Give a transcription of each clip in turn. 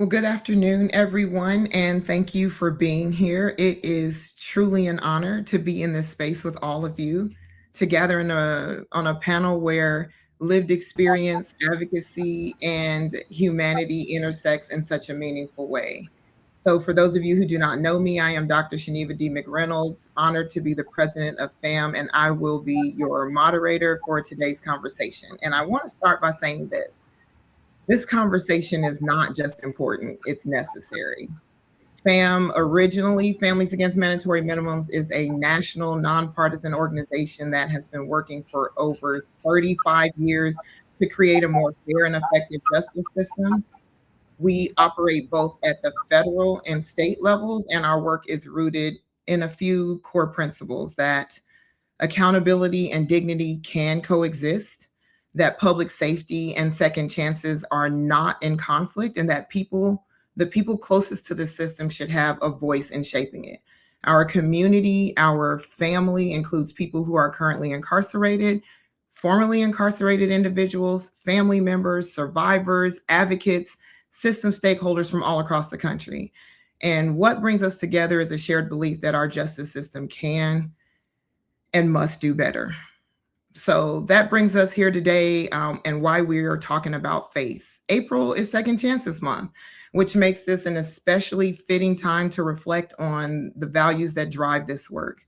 Well, good afternoon, everyone, and thank you for being here. It is truly an honor to be in this space with all of you, to gather on a panel where lived experience, advocacy, and humanity intersects in such a meaningful way. So, for those of you who do not know me, I am Dr. Shaneva McReynolds, honored to be the president of FAMM, and I will be your moderator for today's conversation. And I want to start by saying this conversation is not just important, it's necessary. Originally, Families Against Mandatory Minimums, is a national nonpartisan organization that has been working for over 35 years to create a more fair and effective justice system. We operate both at the federal and state levels, and our work is rooted in a few core principles: that accountability and dignity can coexist, that public safety and second chances are not in conflict, and that the people closest to the system should have a voice in shaping it. Our community, our family includes people who are currently incarcerated, formerly incarcerated individuals, family members, survivors, advocates, system stakeholders from all across the country. And what brings us together is a shared belief that our justice system can and must do better. So that brings us here today, and why we are talking about faith. April is Second Chances Month, which makes this an especially fitting time to reflect on the values that drive this work.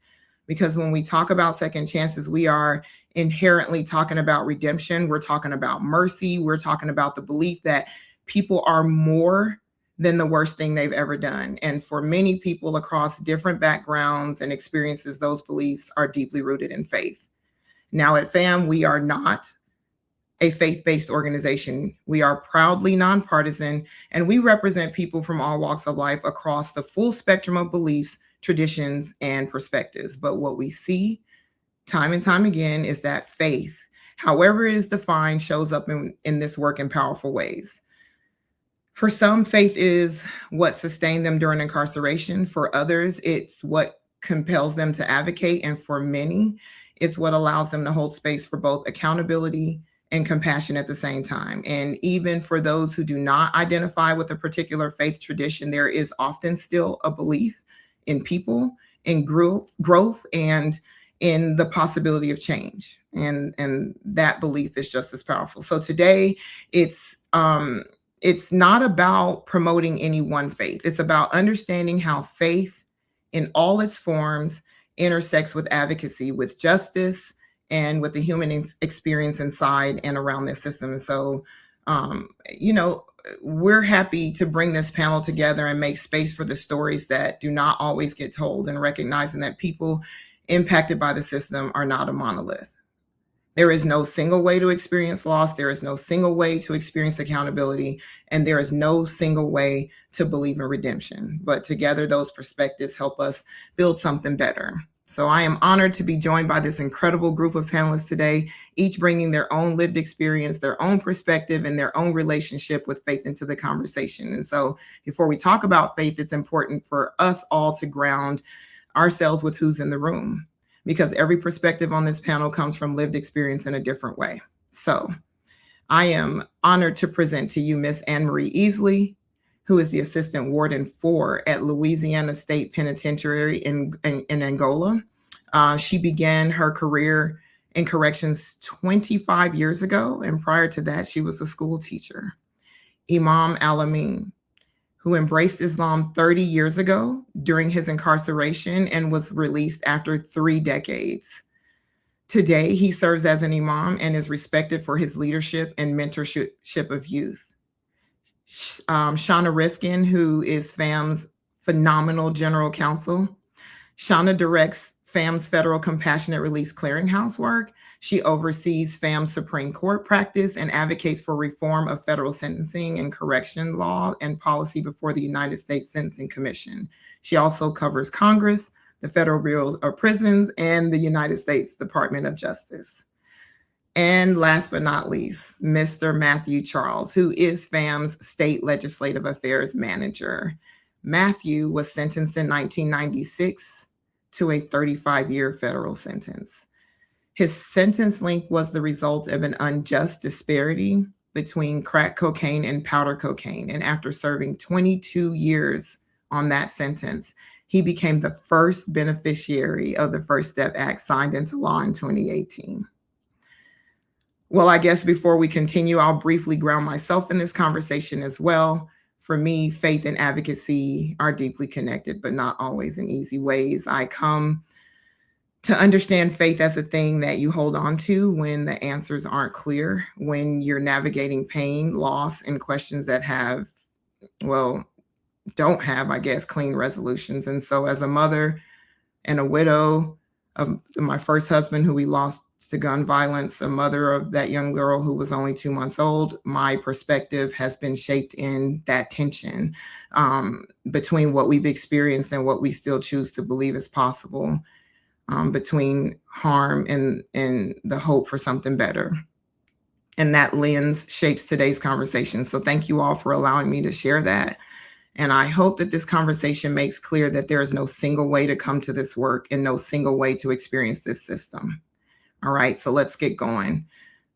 Because when we talk about second chances, we are inherently talking about redemption. We're talking about mercy. We're talking about the belief that people are more than the worst thing they've ever done. And for many people across different backgrounds and experiences, those beliefs are deeply rooted in faith. Now at FAMM, we are not a faith-based organization. We are proudly nonpartisan, and we represent people from all walks of life across the full spectrum of beliefs, traditions, and perspectives. But what we see time and time again is that faith, however it is defined, shows up in this work in powerful ways. For some, faith is what sustained them during incarceration. For others, it's what compels them to advocate. And for many, it's what allows them to hold space for both accountability and compassion at the same time. And even for those who do not identify with a particular faith tradition, there is often still a belief in people, in growth, and in the possibility of change. And that belief is just as powerful. So today, it's not about promoting any one faith. It's about understanding how faith in all its forms intersects with advocacy, with justice, and with the human experience inside and around this system. And so, we're happy to bring this panel together and make space for the stories that do not always get told, and recognizing that people impacted by the system are not a monolith. There is no single way to experience loss. There is no single way to experience accountability. And there is no single way to believe in redemption. But together, those perspectives help us build something better. So I am honored to be joined by this incredible group of panelists today, each bringing their own lived experience, their own perspective, and their own relationship with faith into the conversation. And so before we talk about faith, it's important for us all to ground ourselves with who's in the room, because every perspective on this panel comes from lived experience in a different way. So I am honored to present to you Miss Anne-Marie Easley, who is the Assistant Warden 4 at Louisiana State Penitentiary in Angola. She began her career in corrections 25 years ago, and prior to that, she was a school teacher. Imam Ameen, who embraced Islam 30 years ago during his incarceration and was released after 3 decades. Today, he serves as an imam and is respected for his leadership and mentorship of youth. Shanna Rifkin, who is FAMM's phenomenal general counsel. Shanna directs FAMM's Federal Compassionate Release Clearinghouse work. She oversees FAMM's Supreme Court practice and advocates for reform of federal sentencing and correction law and policy before the United States Sentencing Commission. She also covers Congress, the Federal Bureau of Prisons, and the United States Department of Justice. And last but not least, Mr. Matthew Charles, who is FAMM's State Legislative Affairs Manager. Matthew was sentenced in 1996 to a 35-year federal sentence. His sentence length was the result of an unjust disparity between crack cocaine and powder cocaine. And after serving 22 years on that sentence, he became the first beneficiary of the First Step Act signed into law in 2018. Well, I guess before we continue, I'll briefly ground myself in this conversation as well. For me, faith and advocacy are deeply connected, but not always in easy ways. I come to understand faith as a thing that you hold on to when the answers aren't clear, when you're navigating pain, loss, and questions that don't have, I guess, clean resolutions. And so as a mother and a widow of my first husband, who we lost to gun violence, a mother of that young girl who was only 2 months old, my perspective has been shaped in that tension between what we've experienced and what we still choose to believe is possible, between harm and the hope for something better. And that lens shapes today's conversation. So thank you all for allowing me to share that. And I hope that this conversation makes clear that there is no single way to come to this work and no single way to experience this system. All right, so let's get going.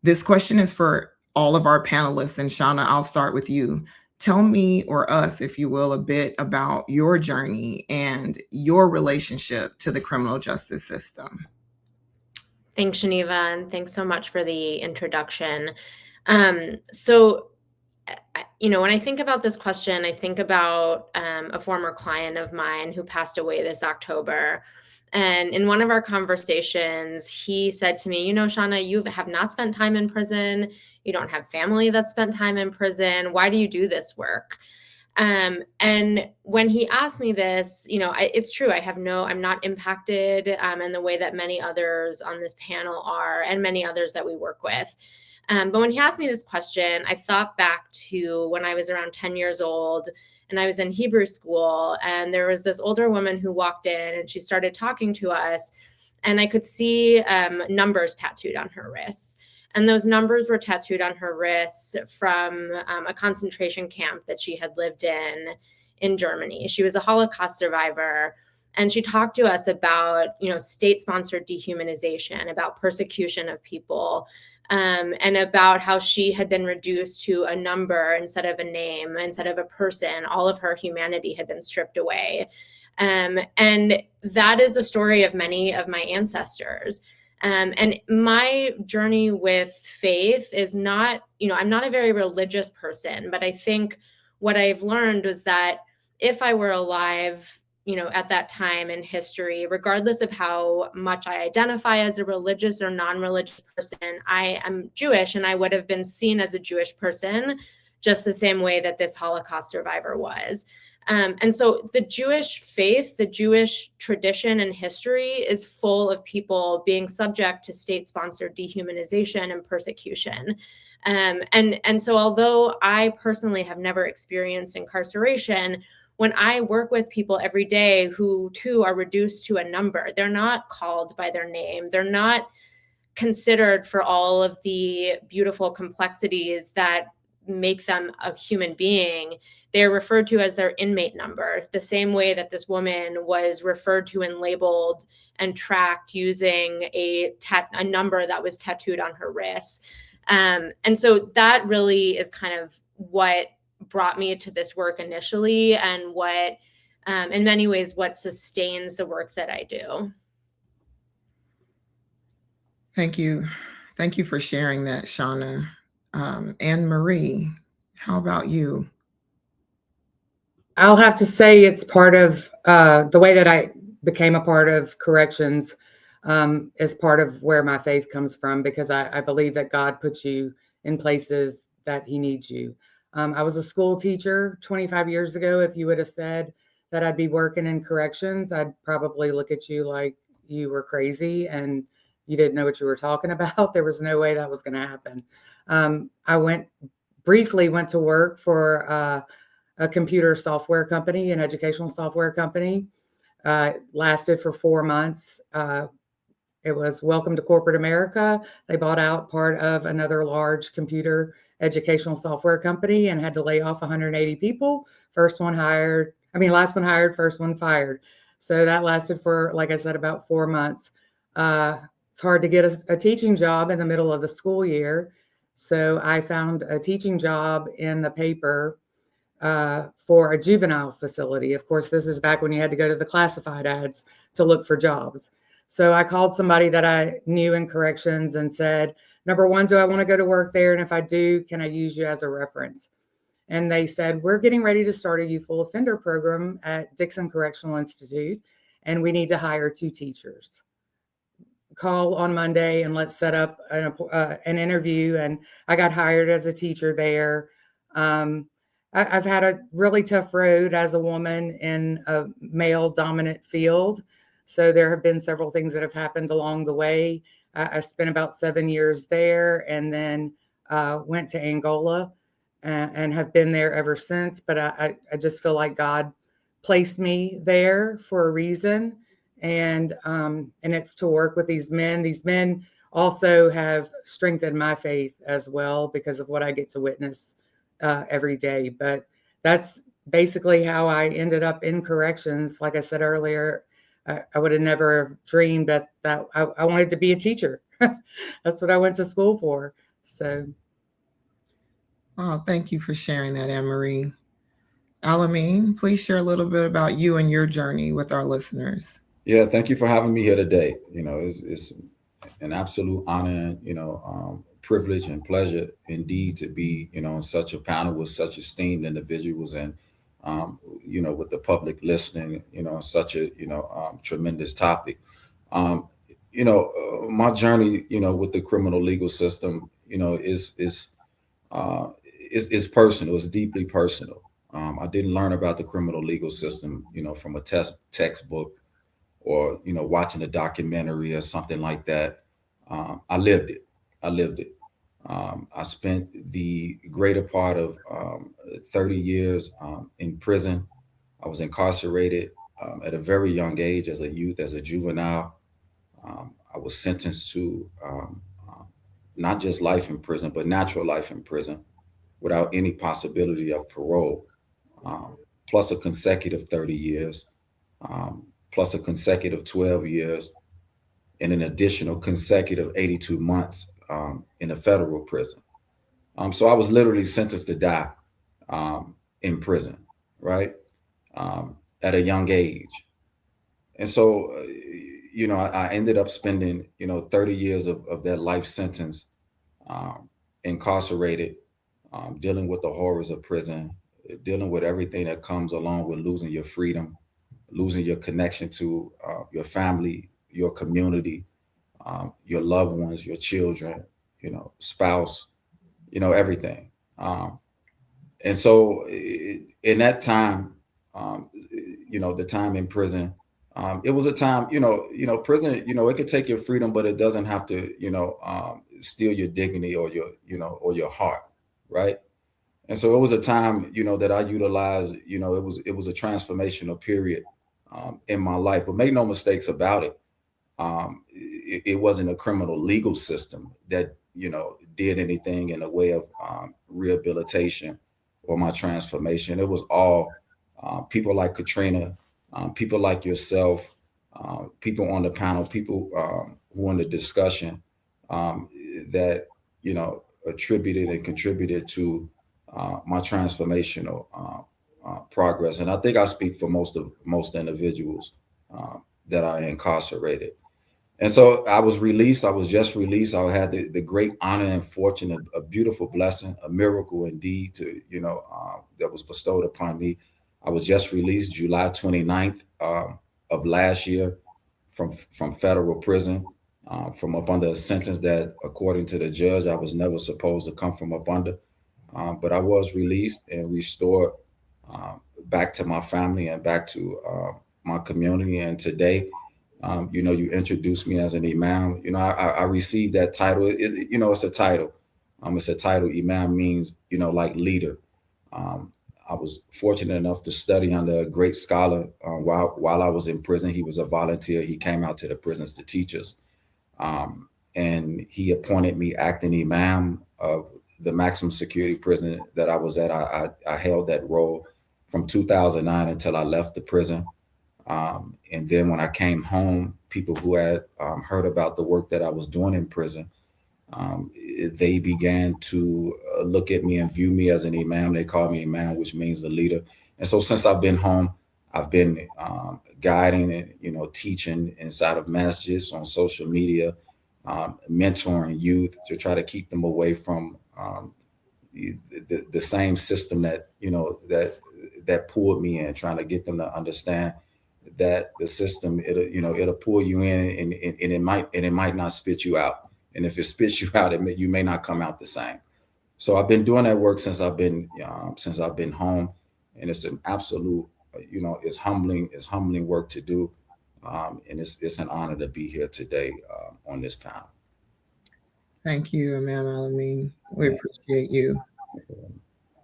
This question is for all of our panelists. And Shanna, I'll start with you. Tell me, or us, if you will, a bit about your journey and your relationship to the criminal justice system. Thanks, Shaneva, and thanks so much for the introduction. When I think about this question, I think about a former client of mine who passed away this October. And in one of our conversations, he said to me, Shanna, you have not spent time in prison. You don't have family that spent time in prison. Why do you do this work? And when he asked me this, it's true. I'm not impacted in the way that many others on this panel are, and many others that we work with. But when he asked me this question, I thought back to when I was around 10 years old and I was in Hebrew school, and there was this older woman who walked in and she started talking to us, and I could see numbers tattooed on her wrists. And those numbers were tattooed on her wrists from a concentration camp that she had lived in Germany. She was a Holocaust survivor. And she talked to us about, state-sponsored dehumanization, about persecution of people, and about how she had been reduced to a number instead of a name, instead of a person. All of her humanity had been stripped away. And that is the story of many of my ancestors. And my journey with faith is not, I'm not a very religious person, but I think what I've learned was that if I were alive, at that time in history, regardless of how much I identify as a religious or non-religious person, I am Jewish, and I would have been seen as a Jewish person just the same way that this Holocaust survivor was. And so the Jewish faith, the Jewish tradition and history is full of people being subject to state-sponsored dehumanization and persecution. And so although I personally have never experienced incarceration, when I work with people every day who too are reduced to a number, they're not called by their name. They're not considered for all of the beautiful complexities that make them a human being. They're referred to as their inmate number, the same way that this woman was referred to and labeled and tracked using a number that was tattooed on her wrist. And so that really is kind of what brought me to this work initially, and what, in many ways, what sustains the work that I do. Thank you. Thank you for sharing that, Shanna. Anne Marie, how about you? I'll have to say it's part of the way that I became a part of corrections is part of where my faith comes from, because I believe that God puts you in places that he needs you. I was a school teacher 25 years ago. If you would have said that I'd be working in corrections, I'd probably look at you like you were crazy and you didn't know what you were talking about. There was no way that was going to happen. I briefly went to work for a computer software company, an educational software company. Lasted for 4 months. It was Welcome to Corporate America. They bought out part of another large computer educational software company and had to lay off 180 people. Last one hired, first one fired. So that lasted for, like I said, about 4 months. It's hard to get a teaching job in the middle of the school year. So I found a teaching job in the paper for a juvenile facility. Of course, this is back when you had to go to the classified ads to look for jobs. So I called somebody that I knew in corrections and said, number one, do I want to go to work there? And if I do, can I use you as a reference? And they said, we're getting ready to start a youthful offender program at Dixon Correctional Institute, and we need to hire 2 teachers. Call on Monday and let's set up an interview. And I got hired as a teacher there. I've had a really tough road as a woman in a male dominant field. So there have been several things that have happened along the way. I spent about 7 years there and then went to Angola and have been there ever since. But I just feel like God placed me there for a reason. And it's to work with these men. These men also have strengthened my faith as well because of what I get to witness every day. But that's basically how I ended up in corrections. Like I said earlier, I would have never dreamed that I wanted to be a teacher. That's what I went to school for. So. Oh, thank you for sharing that, Anne-Marie. Ameen, please share a little bit about you and your journey with our listeners. Yeah, thank you for having me here today. It's an absolute honor, privilege and pleasure indeed to be, on such a panel with such esteemed individuals and, with the public listening, on such a, tremendous topic. My journey, with the criminal legal system, is personal. It's deeply personal. I didn't learn about the criminal legal system, from a textbook or, watching a documentary or something like that. I lived it. I spent the greater part of 30 years in prison. I was incarcerated at a very young age as a youth, as a juvenile. I was sentenced to not just life in prison, but natural life in prison without any possibility of parole, plus a consecutive 30 years, plus a consecutive 12 years, and an additional consecutive 82 months in a federal prison. So I was literally sentenced to die in prison, right? At a young age. And so, I ended up spending, 30 years of that life sentence incarcerated, dealing with the horrors of prison, dealing with everything that comes along with losing your freedom, losing your connection to your family, your community, your loved ones, your children, spouse, everything. And so in that time, the time in prison, it was a time, prison, it could take your freedom, but it doesn't have to, steal your dignity or or your heart. Right. And so it was a time, that I utilized, it was a transformational period in my life, but make no mistakes about it. It wasn't a criminal legal system that, did anything in the way of rehabilitation or my transformation. It was all people like Katrina, people like yourself, people on the panel, people who were in the discussion that, attributed and contributed to my transformational progress. And I think I speak for most individuals that are incarcerated. And so I was released. I was just released. I had the great honor and fortune, a beautiful blessing, a miracle indeed to, that was bestowed upon me. I was just released July 29th of last year from federal prison, from up under a sentence that, according to the judge, I was never supposed to come from up under. But I was released and restored back to my family and back to my community. And today, you introduced me as an imam. I received that title. It's a title. It's a title. Imam means, like leader. I was fortunate enough to study under a great scholar while I was in prison. He was a volunteer. He came out to the prisons to teach us. And he appointed me acting imam of the maximum security prison that I was at. I held that role from 2009 until I left the prison. And then when I came home, people who had heard about the work that I was doing in prison they began to look at me and view me as an imam. They call me imam, which means the leader. And so since I've been home, I've been guiding and, teaching inside of masjids on social media, mentoring youth to try to keep them away from the same system that pulled me in, trying to get them to understand that the system, it'll pull you in and it might not spit you out. And if it spits you out, you may not come out the same. So I've been doing that work since I've been home, and it's an absolute, it's humbling work to do, and it's an honor to be here today on this panel. Thank you, Imam Ameen. We appreciate you.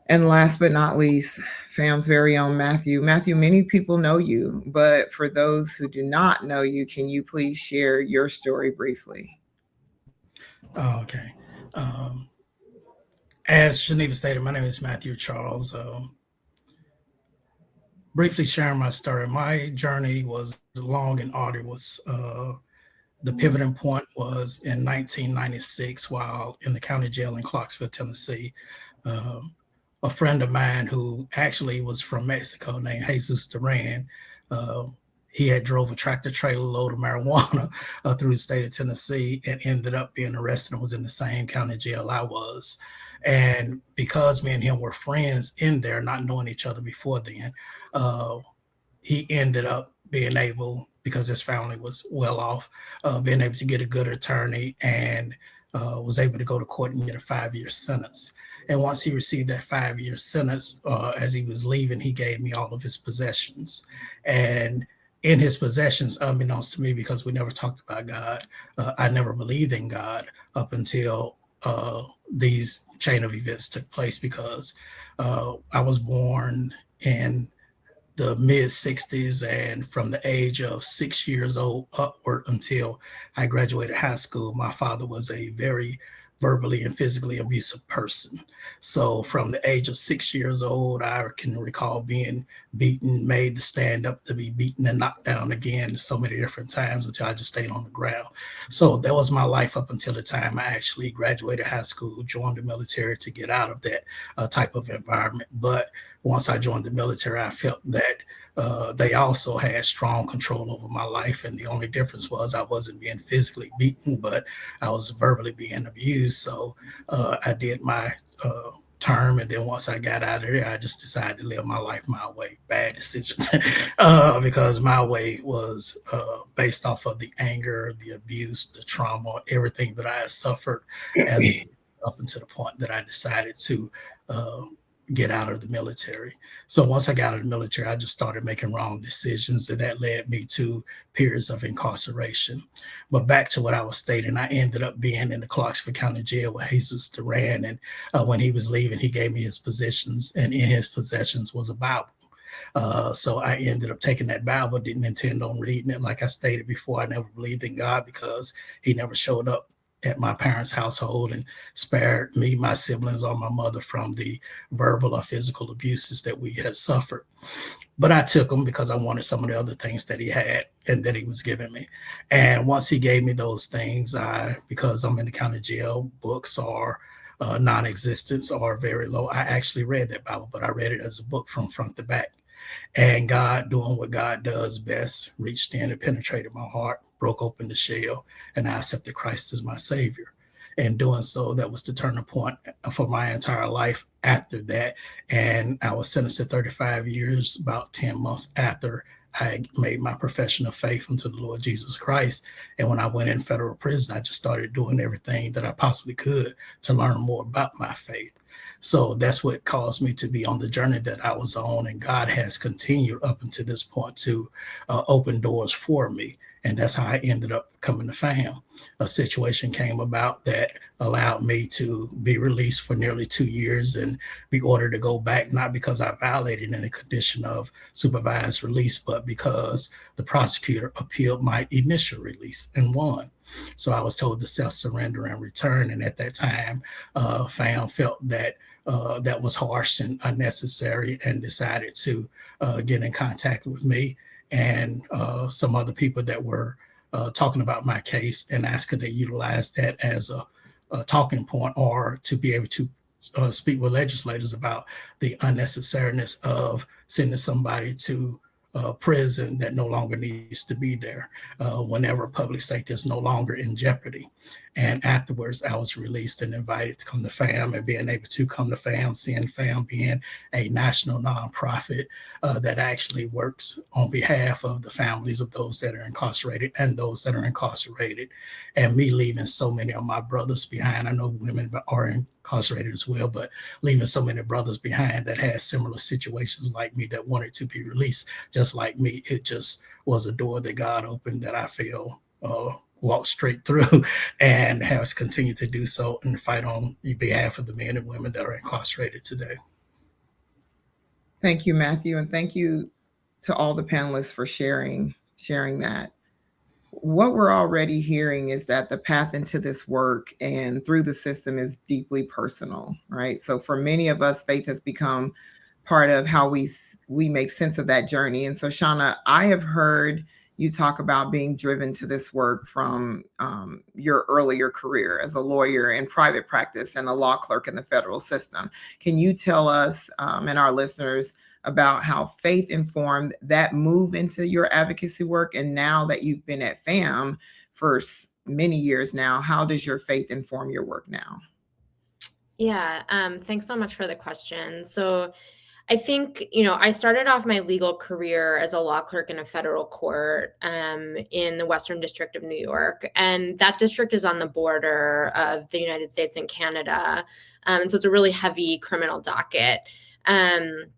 And last but not least, FAM's very own Matthew. Matthew, many people know you, but for those who do not know you, can you please share your story briefly? Okay. As Shaneva stated, my name is Matthew Charles. Briefly sharing my story, my journey was long and arduous. The pivoting point was in 1996 while in the county jail in Clarksville, Tennessee. A friend of mine who actually was from Mexico named Jesus Duran, he had drove a tractor trailer load of marijuana through the state of Tennessee and ended up being arrested and was in the same county jail I was. And because me and him were friends in there, not knowing each other before then, he ended up being able, because his family was well off, being able to get a good attorney and was able to go to court and get a 5-year sentence. And once he received that 5-year sentence, as he was leaving, he gave me all of his possessions. And in his possessions, unbeknownst to me, because we never talked about God, I never believed in God up until these chain of events took place, because I was born in the mid 60s, and from the age of 6 years old upward until I graduated high school, my father was a very verbally and physically abusive person. So from the age of 6 years old, I can recall being beaten, made to stand up, to be beaten and knocked down again so many different times until I just stayed on the ground. So that was my life up until the time I actually graduated high school, joined the military to get out of that type of environment. But once I joined the military, I felt that they also had strong control over my life. And the only difference was I wasn't being physically beaten, but I was verbally being abused. So I did my term. And then once I got out of there, I just decided to live my life my way. Bad decision, because my way was based off of the anger, the abuse, the trauma, everything that I had suffered as up until the point that I decided to get out of the military. So once I got out of the military, I just started making wrong decisions, and that led me to periods of incarceration. But back to what I was stating, I ended up being in the Clarksville County Jail with Jesus Duran, and when he was leaving, he gave me his possessions, and in his possessions was a Bible. So I ended up taking that Bible, didn't intend on reading it. Like I stated before, I never believed in God because he never showed up at my parents' household and spared me, my siblings, or my mother from the verbal or physical abuses that we had suffered. But I took them because I wanted some of the other things that he had and that he was giving me. And once he gave me those things, because I'm in the county jail, books are non-existent or very low. I actually read that Bible, but I read it as a book from front to back. And God, doing what God does best, reached in and penetrated my heart, broke open the shell, and I accepted Christ as my Savior. And doing so, that was the turning point for my entire life after that. And I was sentenced to 35 years, about 10 months after I made my profession of faith unto the Lord Jesus Christ. And when I went in federal prison, I just started doing everything that I possibly could to learn more about my faith. So that's what caused me to be on the journey that I was on. And God has continued up until this point to open doors for me. And that's how I ended up coming to FAMM. A situation came about that allowed me to be released for nearly 2 years and be ordered to go back, not because I violated any condition of supervised release, but because the prosecutor appealed my initial release and won. So I was told to self-surrender and return. And at that time, FAMM felt that that was harsh and unnecessary and decided to get in contact with me and some other people that were talking about my case and asked could they utilize that as talking point, or to be able to speak with legislators about the unnecessariness of sending somebody to prison that no longer needs to be there whenever public safety is no longer in jeopardy. And afterwards, I was released and invited to come to FAMM, and being able to come to FAMM, seeing FAMM being a national nonprofit that actually works on behalf of the families of those that are incarcerated and those that are incarcerated, and me leaving so many of my brothers behind. I know women are incarcerated as well, but leaving so many brothers behind that had similar situations like me that wanted to be released just like me. It just was a door that God opened that I feel walked straight through, and has continued to do so and fight on behalf of the men and women that are incarcerated today. Thank you, Matthew, and thank you to all the panelists for sharing that. What we're already hearing is that the path into this work and through the system is deeply personal, right? So for many of us, faith has become part of how we make sense of that journey. And so, Shanna, I have heard you talk about being driven to this work from your earlier career as a lawyer in private practice and a law clerk in the federal system. Can you tell us and our listeners about how faith informed that move into your advocacy work? And now that you've been at FAMM for many years now, how does your faith inform your work now? Yeah, thanks so much for the question. So I think, I started off my legal career as a law clerk in a federal court in the Western District of New York. And that district is on the border of the United States and Canada. And so it's a really heavy criminal docket. And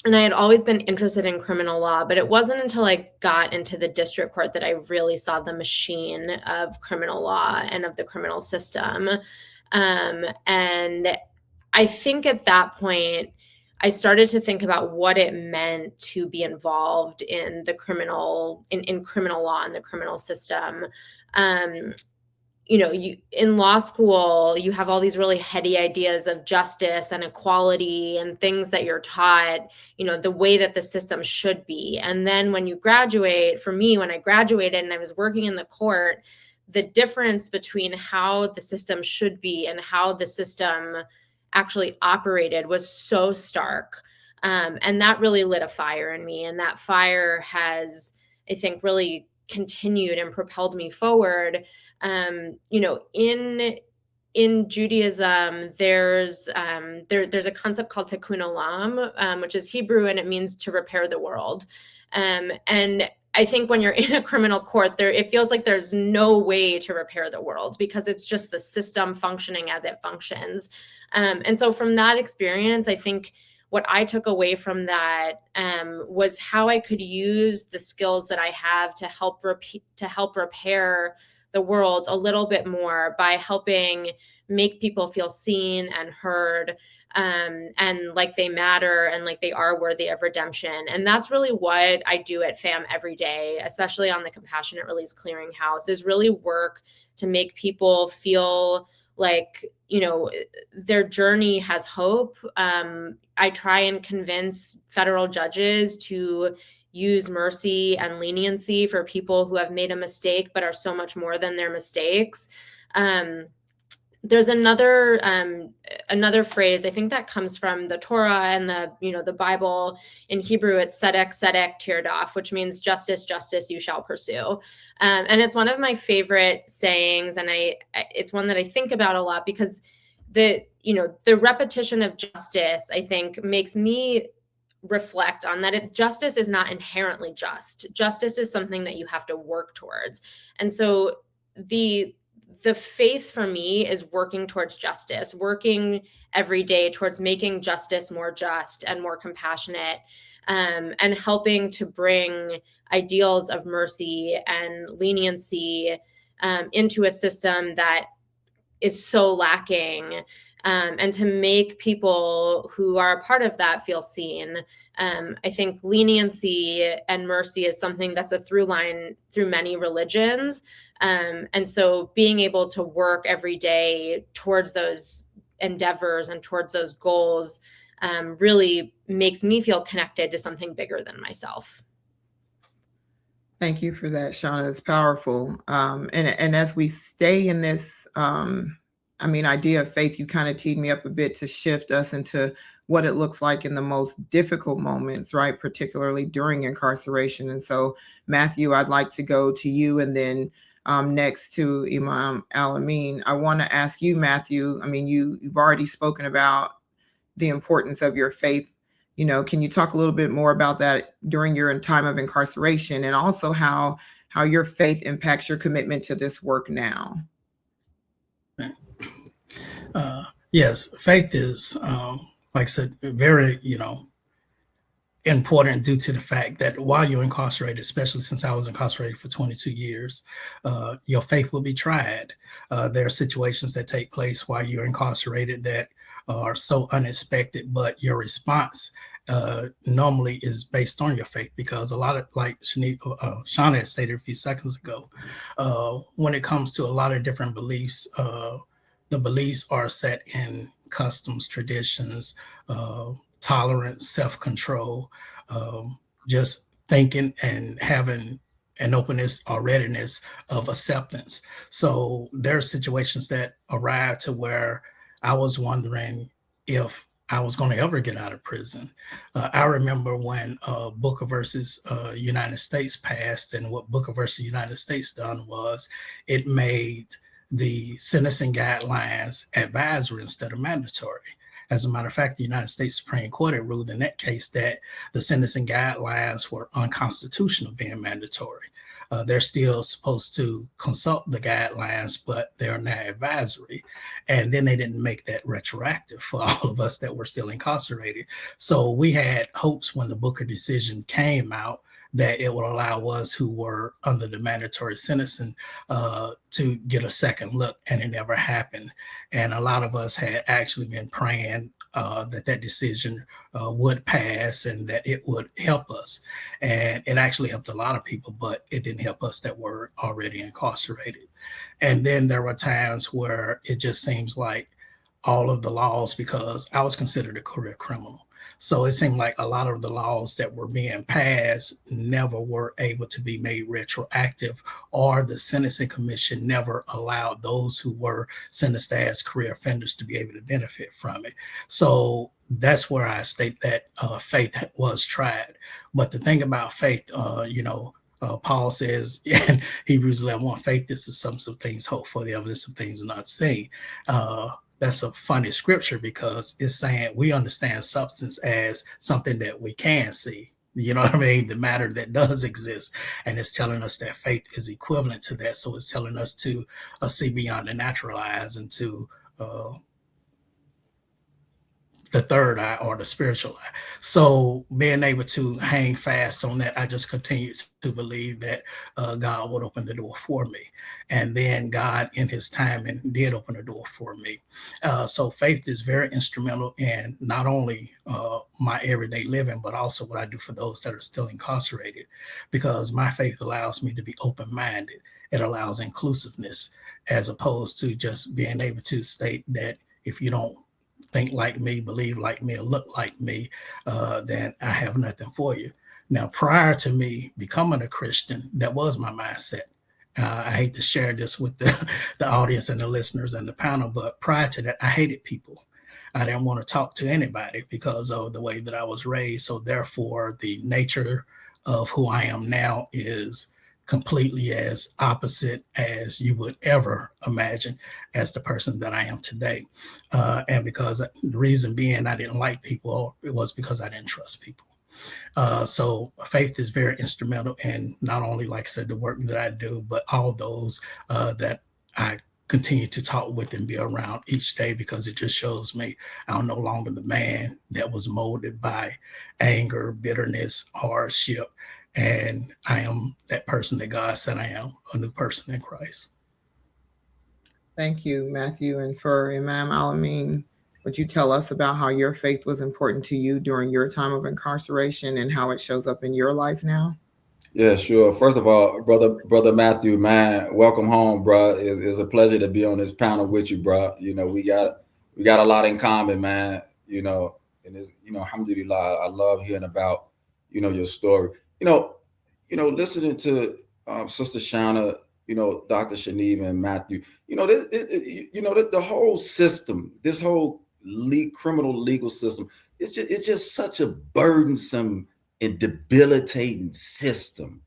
I had always been interested in criminal law, but it wasn't until I got into the district court that I really saw the machine of criminal law and of the criminal system. And I think at that point, I started to think about what it meant to be involved in the criminal law and the criminal system. In law school, you have all these really heady ideas of justice and equality and things that you're taught, the way that the system should be. And then when you graduate, for me, when I graduated and I was working in the court, the difference between how the system should be and how the system actually operated was so stark. And that really lit a fire in me. And that fire has, I think, really continued and propelled me forward. In Judaism, there's a concept called tikkun olam, which is Hebrew, and it means to repair the world. And I think when you're in a criminal court, it feels like there's no way to repair the world because it's just the system functioning as it functions. And so from that experience, I think what I took away from that was how I could use the skills that I have to help repair the world a little bit more by helping make people feel seen and heard, and like they matter and like they are worthy of redemption. And that's really what I do at FAMM every day, especially on the Compassionate Release Clearinghouse, is really work to make people feel like, their journey has hope. I try and convince federal judges to use mercy and leniency for people who have made a mistake but are so much more than their mistakes. There's another phrase, I think that comes from the Torah and the Bible. In Hebrew, it's tzedek, tzedek, tirdof, which means justice, justice, you shall pursue. And it's one of my favorite sayings, and it's one that I think about a lot because the repetition of justice, I think, makes me reflect on that justice is not inherently just. Justice is something that you have to work towards. And so the faith for me is working towards justice, working every day towards making justice more just and more compassionate, and helping to bring ideals of mercy and leniency into a system that is so lacking, and to make people who are a part of that feel seen. I think leniency and mercy is something that's a through line through many religions. And so being able to work every day towards those endeavors and towards those goals really makes me feel connected to something bigger than myself. Thank you for that, Shanna. It's powerful. And as we stay in this idea of faith, you kind of teed me up a bit to shift us into what it looks like in the most difficult moments, right? Particularly during incarceration. And so, Matthew, I'd like to go to you, and then next to Imam Ameen. I want to ask you, Matthew, you've already spoken about the importance of your faith. Can you talk a little bit more about that during your time of incarceration, and also how your faith impacts your commitment to this work now? Yes, faith is, like I said, very, important due to the fact that while you're incarcerated, especially since I was incarcerated for 22 years, your faith will be tried. There are situations that take place while you're incarcerated that are so unexpected, but your response normally is based on your faith, because a lot of, like Shanna had stated a few seconds ago, when it comes to a lot of different beliefs, the beliefs are set in customs, traditions, tolerance, self-control, just thinking and having an openness or readiness of acceptance. So there are situations that arrive to where I was wondering if I was going to ever get out of prison. I remember when Booker versus United States passed, and what Booker versus United States done was it made the sentencing guidelines advisory instead of mandatory. As a matter of fact, the United States Supreme Court had ruled in that case that the sentencing guidelines were unconstitutional being mandatory. They're still supposed to consult the guidelines, but they're now advisory. And then they didn't make that retroactive for all of us that were still incarcerated. So we had hopes when the Booker decision came out that it would allow us who were under the mandatory sentencing to get a second look, and it never happened. And a lot of us had actually been praying that decision would pass and that it would help us. And it actually helped a lot of people, but it didn't help us that were already incarcerated. And then there were times where it just seems like all of the laws, because I was considered a career criminal, so it seemed like a lot of the laws that were being passed never were able to be made retroactive, or the Sentencing Commission never allowed those who were sentenced as career offenders to be able to benefit from it. So that's where I state that faith was tried. But the thing about faith, Paul says in Hebrews 11:1, faith is the substance of things hoped for, the evidence of things not seen. That's a funny scripture because it's saying we understand substance as something that we can see. You know what I mean? The matter that does exist. And it's telling us that faith is equivalent to that. So it's telling us to see beyond the natural eyes and to the third eye or the spiritual eye. So being able to hang fast on that, I just continued to believe that God would open the door for me. And then God in his timing did open the door for me. So faith is very instrumental in not only my everyday living, but also what I do for those that are still incarcerated, because my faith allows me to be open-minded. It allows inclusiveness, as opposed to just being able to state that if you don't think like me, believe like me, or look like me, then I have nothing for you. Now, prior to me becoming a Christian, that was my mindset. I hate to share this with the audience and the listeners and the panel, but prior to that, I hated people. I didn't want to talk to anybody because of the way that I was raised. So therefore, the nature of who I am now is completely as opposite as you would ever imagine as the person that I am today. And because the reason being I didn't like people, it was because I didn't trust people. So faith is very instrumental in not only, like I said, the work that I do, but all those that I continue to talk with and be around each day, because it just shows me I'm no longer the man that was molded by anger, bitterness, hardship. And I am that person that God said I am, a new person in Christ. Thank you, Matthew. And for Imam Ameen, would you tell us about how your faith was important to you during your time of incarceration and how it shows up in your life now? Yeah, sure. First of all, brother Matthew, man, welcome home, bro. It's a pleasure to be on this panel with you, bro. You know, we got a lot in common, man. You know, and it's, alhamdulillah, I love hearing about, your story. Listening to Sister Shanna, Dr. Shaneva and Matthew, the whole system, this whole criminal legal system, it's just such a burdensome and debilitating system.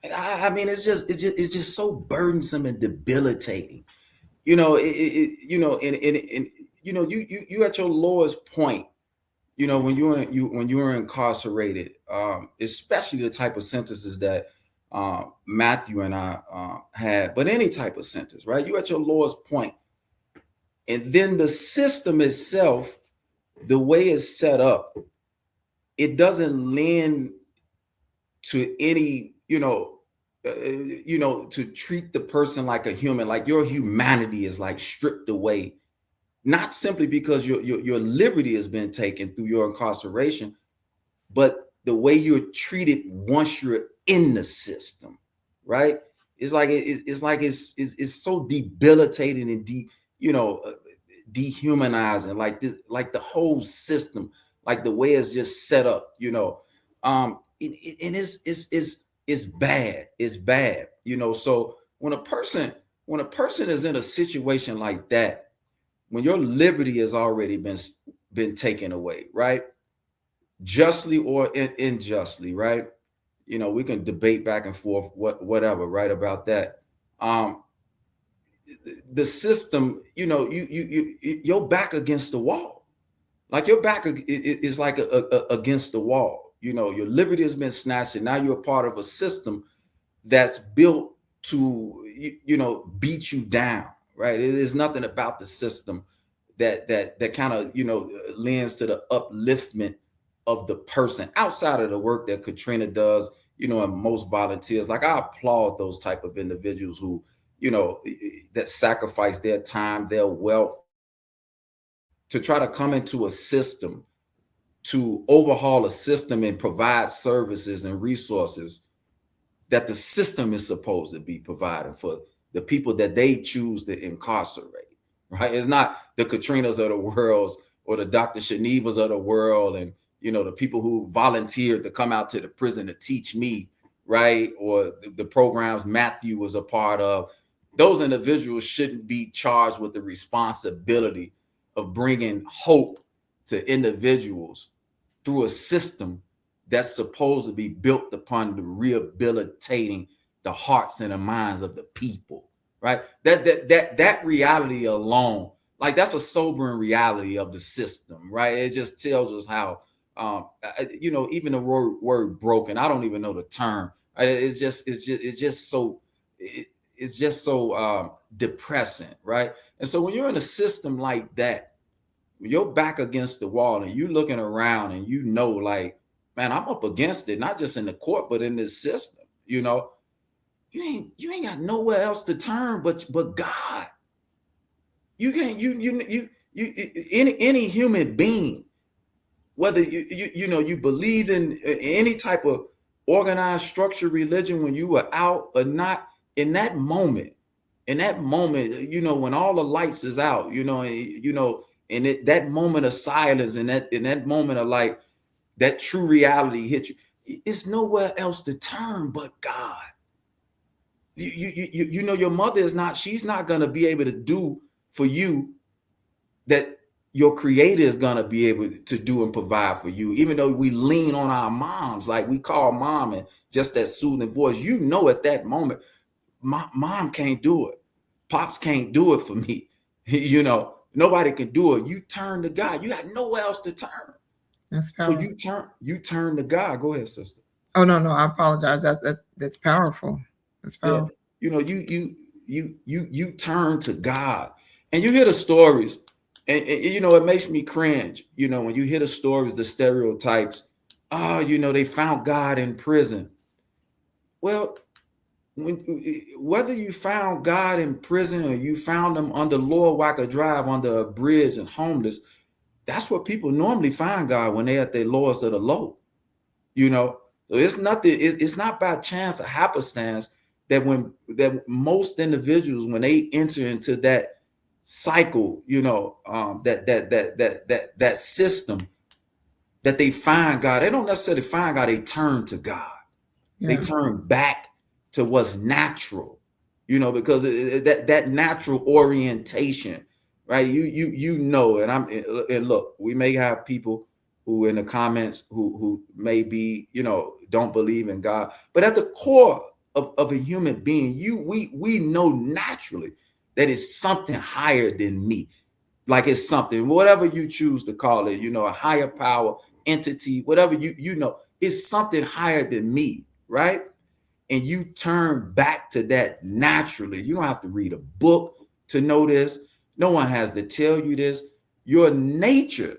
I mean, it's just so burdensome and debilitating. You at your lowest point, when you're incarcerated, especially the type of sentences that Matthew and I had, but any type of sentence, right? You at your lowest point, and then the system itself, the way it's set up, it doesn't lend to any, to treat the person like a human, like your humanity is like stripped away, not simply because your liberty has been taken through your incarceration, but the way you're treated once you're in the system, right? It's it's so debilitating and dehumanizing, like this, like the whole system, like the way it's just set up, and it's bad. It's bad, So when a person is in a situation like that, when your liberty has already been taken away, right? Justly or unjustly, right? We can debate back and forth, whatever, right, about that. The system, you're back against the wall. Like your back is like against the wall. Your liberty has been snatched, and now you're a part of a system that's built to, beat you down, right? It is nothing about the system that kind of, lends to the upliftment of the person outside of the work that Katrina does, and most volunteers. Like, I applaud those type of individuals who, that sacrifice their time, their wealth to try to come into a system, to overhaul a system and provide services and resources that the system is supposed to be providing for the people that they choose to incarcerate, right? It's not the Katrinas of the world or the Dr. Shanevas of the world and, the people who volunteered to come out to the prison to teach me, right? Or the programs Matthew was a part of. Those individuals shouldn't be charged with the responsibility of bringing hope to individuals through a system that's supposed to be built upon the rehabilitating the hearts and the minds of the people, right? That reality alone, like, that's a sobering reality of the system, right? It just tells us how, even the word broken, I don't even know the term. Right? It's just so depressing, right? And so when you're in a system like that, you're back against the wall and you're looking around and like, man, I'm up against it, not just in the court, but in this system. You ain't got nowhere else to turn but God. You can't, any human being, whether you believe in any type of organized structure, religion, when you were out or not, in that moment, when all the lights is out, and that moment of silence and that moment of like that true reality hit you, it's nowhere else to turn but God. Your mother she's not going to be able to do for you that your creator is going to be able to do and provide for you. Even though we lean on our moms, like we call mom and just that soothing voice, at that moment, mom can't do it. Pops can't do it for me. Nobody can do it. You turn to God. You got nowhere else to turn. That's powerful. So you turn to God. Go ahead, sister. Oh, no, I apologize. That's powerful. That's powerful. Yeah. You turn to God, and you hear the stories, and it makes me cringe. When you hear the stories, the stereotypes. They found God in prison. Well, whether you found God in prison or you found him under Lord Wacker Drive under a bridge and homeless, that's what people normally find God when they're at their lowest of the low. So it's nothing. It's not by chance or happenstance that most individuals, when they enter into that cycle, that system, that they find God. They don't necessarily find God. They turn to God. Yeah. They turn back to what's natural. because that natural orientation, right? And look, we may have people who in the comments who may be, don't believe in God, but at the core of a human being, we know naturally that it's something higher than me. Like it's something, whatever you choose to call it, a higher power, entity, whatever it's something higher than me, right? And you turn back to that naturally. You don't have to read a book to know this. No one has to tell you this. Your nature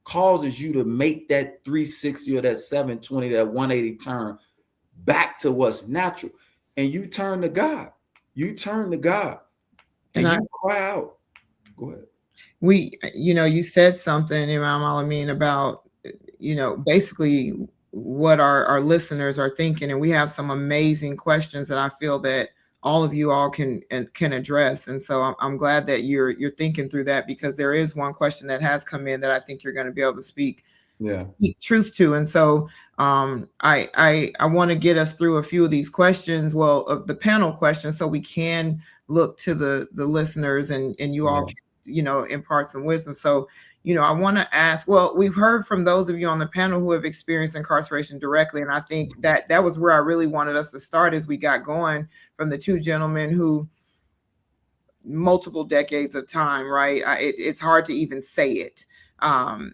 causes you to make that 360 or that 720, that 180 turn back to what's natural. And you turn to God. And you cry out. Go ahead. You said something, Imam Ameen, about, basically what our listeners are thinking. And we have some amazing questions that I feel that all of you all can address. And so I'm glad that you're thinking through that, because there is one question that has come in that I think you're going to be able to speak truth to. And so I want to get us through a few of these questions, of the panel questions, so we can look to the listeners and you all can, impart some wisdom. So, I want to ask, we've heard from those of you on the panel who have experienced incarceration directly. And I think that was where I really wanted us to start as we got going, from the two gentlemen who multiple decades of time, right? It's hard to even say it. And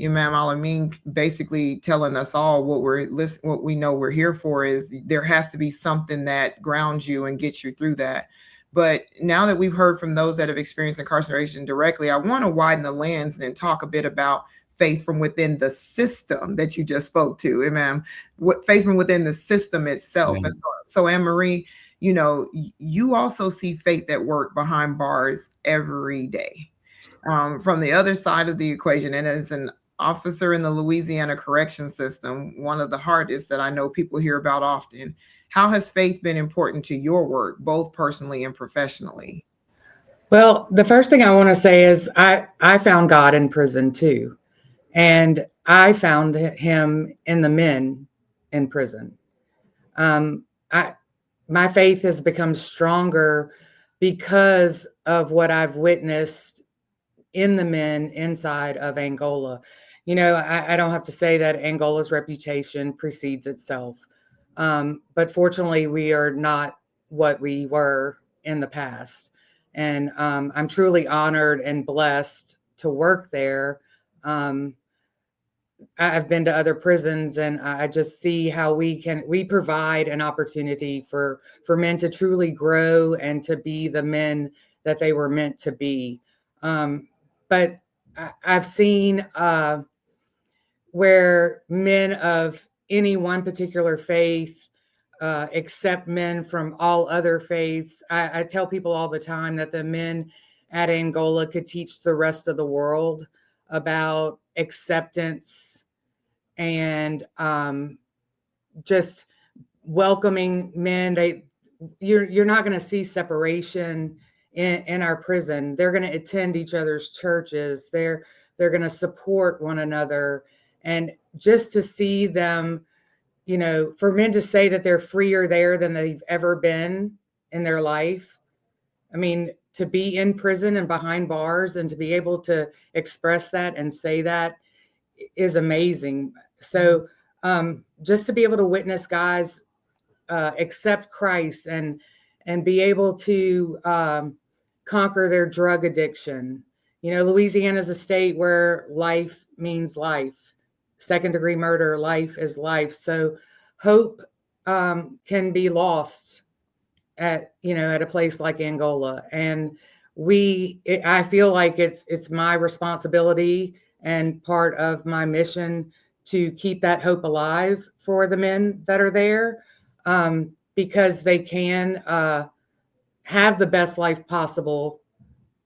Imam Ameen basically telling us all what we know we're here for is there has to be something that grounds you and gets you through that. But now that we've heard from those that have experienced incarceration directly, I want to widen the lens and talk a bit about faith from within the system that you just spoke to, Imam. Faith from within the system itself. And so Anne-Marie, you also see faith at work behind bars every day. From the other side of the equation, and as an officer in the Louisiana correction system, one of the hardest that I know people hear about often, how has faith been important to your work, both personally and professionally? Well, the first thing I want to say is I found God in prison too. And I found him in the men in prison. My faith has become stronger because of what I've witnessed in the men inside of Angola. I don't have to say that Angola's reputation precedes itself. But fortunately, we are not what we were in the past. And I'm truly honored and blessed to work there. I've been to other prisons, and I just see how we provide an opportunity for men to truly grow and to be the men that they were meant to be. But I've seen where men of any one particular faith accept men from all other faiths. I tell people all the time that the men at Angola could teach the rest of the world about acceptance and just welcoming men. You're not going to see separation in our prison. They're going to attend each other's churches. They're going to support one another. And just to see them, for men to say that they're freer there than they've ever been in their life. I mean, to be in prison and behind bars and to be able to express that and say that is amazing. So just to be able to witness guys accept Christ and be able to conquer their drug addiction. Louisiana is a state where life means life. Second-degree murder, life is life. So hope can be lost at a place like Angola. And I feel like it's my responsibility and part of my mission to keep that hope alive for the men that are there, because they can have the best life possible,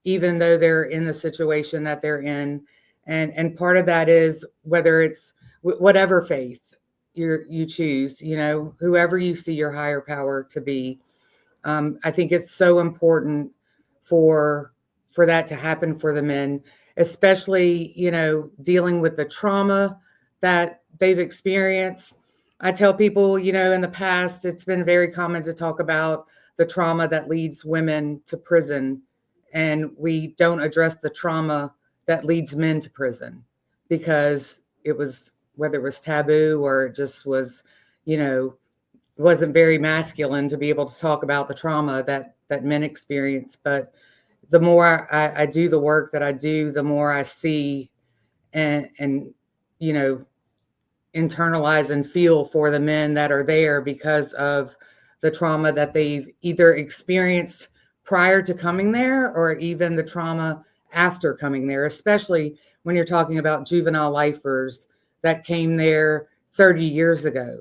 even though they're in the situation that they're in. And part of that is whether it's whatever faith you choose, whoever you see your higher power to be. I think it's so important for that to happen for the men, especially, dealing with the trauma that they've experienced. I tell people, in the past, it's been very common to talk about the trauma that leads women to prison, and we don't address the trauma that leads men to prison because whether it was taboo or it just was, wasn't very masculine to be able to talk about the trauma that men experience. But the more I do the work that I do, the more I see and internalize and feel for the men that are there because of the trauma that they've either experienced prior to coming there or even the trauma after coming there, especially when you're talking about juvenile lifers that came there 30 years ago.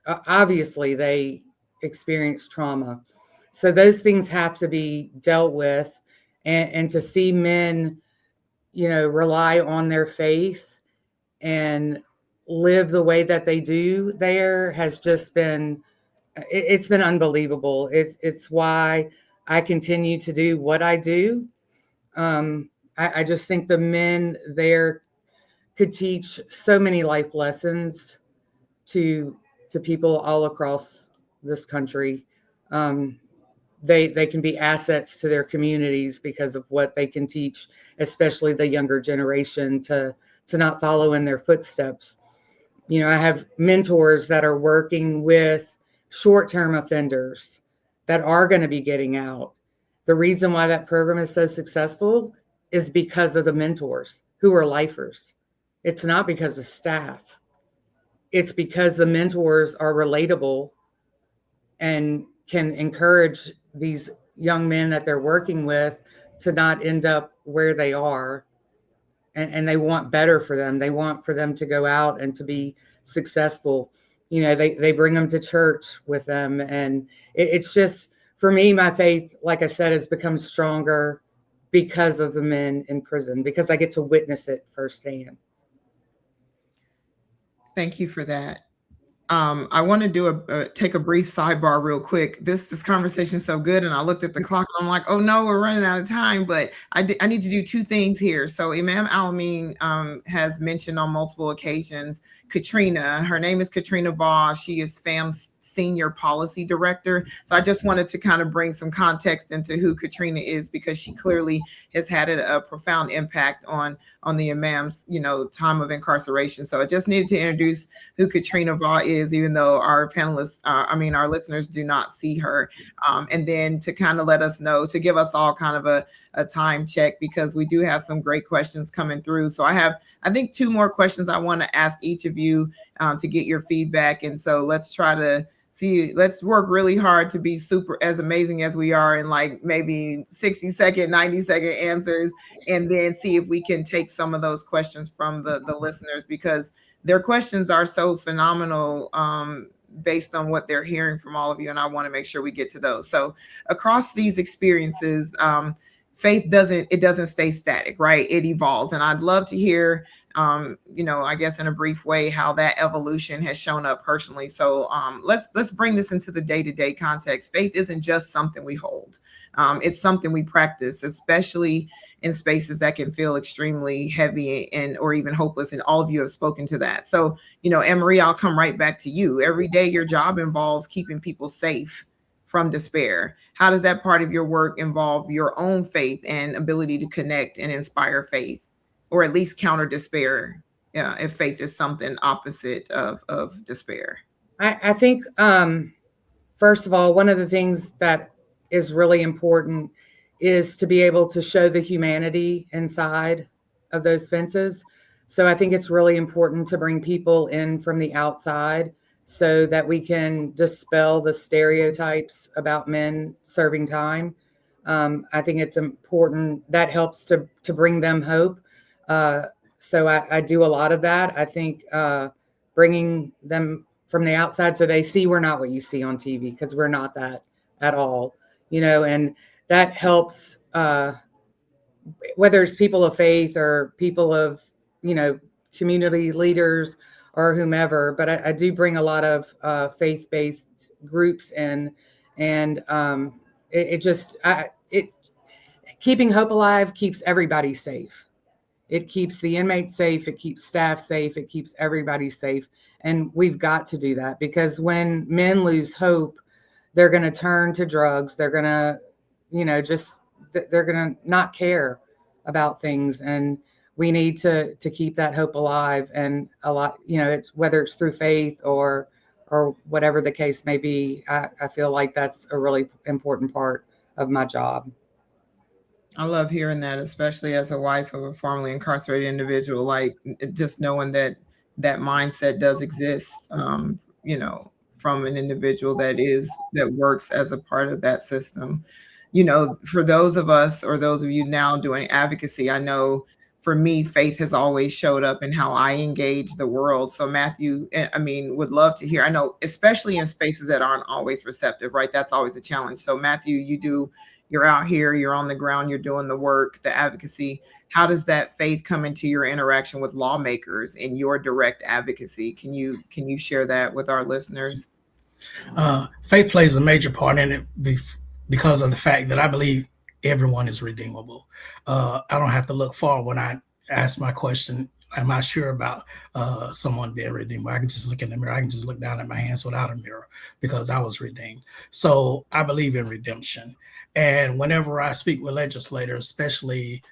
Obviously they experienced trauma. So those things have to be dealt with, and to see men, rely on their faith and live the way that they do there has just been, it's been unbelievable. It's why I continue to do what I do. I just think the men there could teach so many life lessons to people all across this country. They can be assets to their communities because of what they can teach, especially the younger generation, to not follow in their footsteps. I have mentors that are working with short-term offenders that are going to be getting out. The reason why that program is so successful is because of the mentors who are lifers. It's not because of staff. It's because the mentors are relatable and can encourage these young men that they're working with to not end up where they are. And they want better for them. They want for them to go out and to be successful. They bring them to church with them. And it's just, for me, my faith, like I said, has become stronger because of the men in prison, because I get to witness it firsthand. Thank you for that. I want to do take a brief sidebar real quick. This conversation is so good, and I looked at the clock and I'm like, oh no, we're running out of time. But I need to do two things here. So Imam Ameen has mentioned on multiple occasions Katrina. Her name is Katrina Baugh. She is FAMM's Senior Policy Director. So I just wanted to kind of bring some context into who Katrina is, because she clearly has had a profound impact on the imam's, time of incarceration. So I just needed to introduce who Katrina Baugh is, even though our panelists, our listeners do not see her. And then to kind of let us know, to give us all kind of a time check, because we do have some great questions coming through. So I think 2 more questions I want to ask each of you to get your feedback. And so let's try to let's work really hard to be super as amazing as we are in like maybe 60-second, 90-second answers, and then see if we can take some of those questions from the listeners, because their questions are so phenomenal based on what they're hearing from all of you. And I want to make sure we get to those. So across these experiences, faith doesn't stay static, right? It evolves. And I'd love to hear, I guess in a brief way, how that evolution has shown up personally. So let's bring this into the day-to-day context. Faith isn't just something we hold. It's something we practice, especially in spaces that can feel extremely heavy or even hopeless. And all of you have spoken to that. So, Anne-Marie, I'll come right back to you. Every day your job involves keeping people safe from despair. How does that part of your work involve your own faith and ability to connect and inspire faith, or at least counter despair, if faith is something opposite of despair? I think, first of all, one of the things that is really important is to be able to show the humanity inside of those fences. So I think it's really important to bring people in from the outside so that we can dispel the stereotypes about men serving time. I think it's important. That helps to bring them hope. So I do a lot of that. I think bringing them from the outside so they see we're not what you see on TV, because we're not that at all, and that helps, whether it's people of faith or people of, community leaders or whomever. But I do bring a lot of faith-based groups in, and keeping hope alive keeps everybody safe. It keeps the inmates safe. It keeps staff safe. It keeps everybody safe. And we've got to do that, because when men lose hope, they're going to turn to drugs. They're going to, they're going to not care about things. And we need to keep that hope alive. And a lot, it's whether it's through faith or whatever the case may be. I feel like that's a really important part of my job. I love hearing that, especially as a wife of a formerly incarcerated individual, like just knowing that mindset does exist, from an individual that works as a part of that system. For those of us, or those of you now doing advocacy, I know for me, faith has always showed up in how I engage the world. So Matthew, would love to hear, I know, especially in spaces that aren't always receptive, right? That's always a challenge. So Matthew, you're out here, you're on the ground, you're doing the work, the advocacy. How does that faith come into your interaction with lawmakers in your direct advocacy? Can you share that with our listeners? Faith plays a major part in it because of the fact that I believe everyone is redeemable. I don't have to look far when I ask my question, am I sure about someone being redeemed? I can just look in the mirror. I can just look down at my hands without a mirror because I was redeemed. So I believe in redemption. And whenever I speak with legislators, especially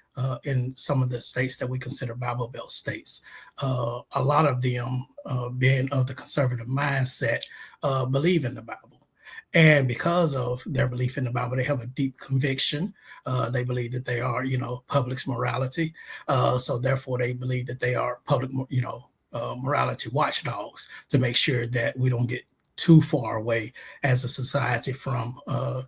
in some of the states that we consider Bible Belt states, a lot of them, being of the conservative mindset, believe in the Bible. And because of their belief in the Bible, they have a deep conviction. They believe that they are, public's morality. So therefore, they believe that they are public, morality watchdogs to make sure that we don't get too far away as a society from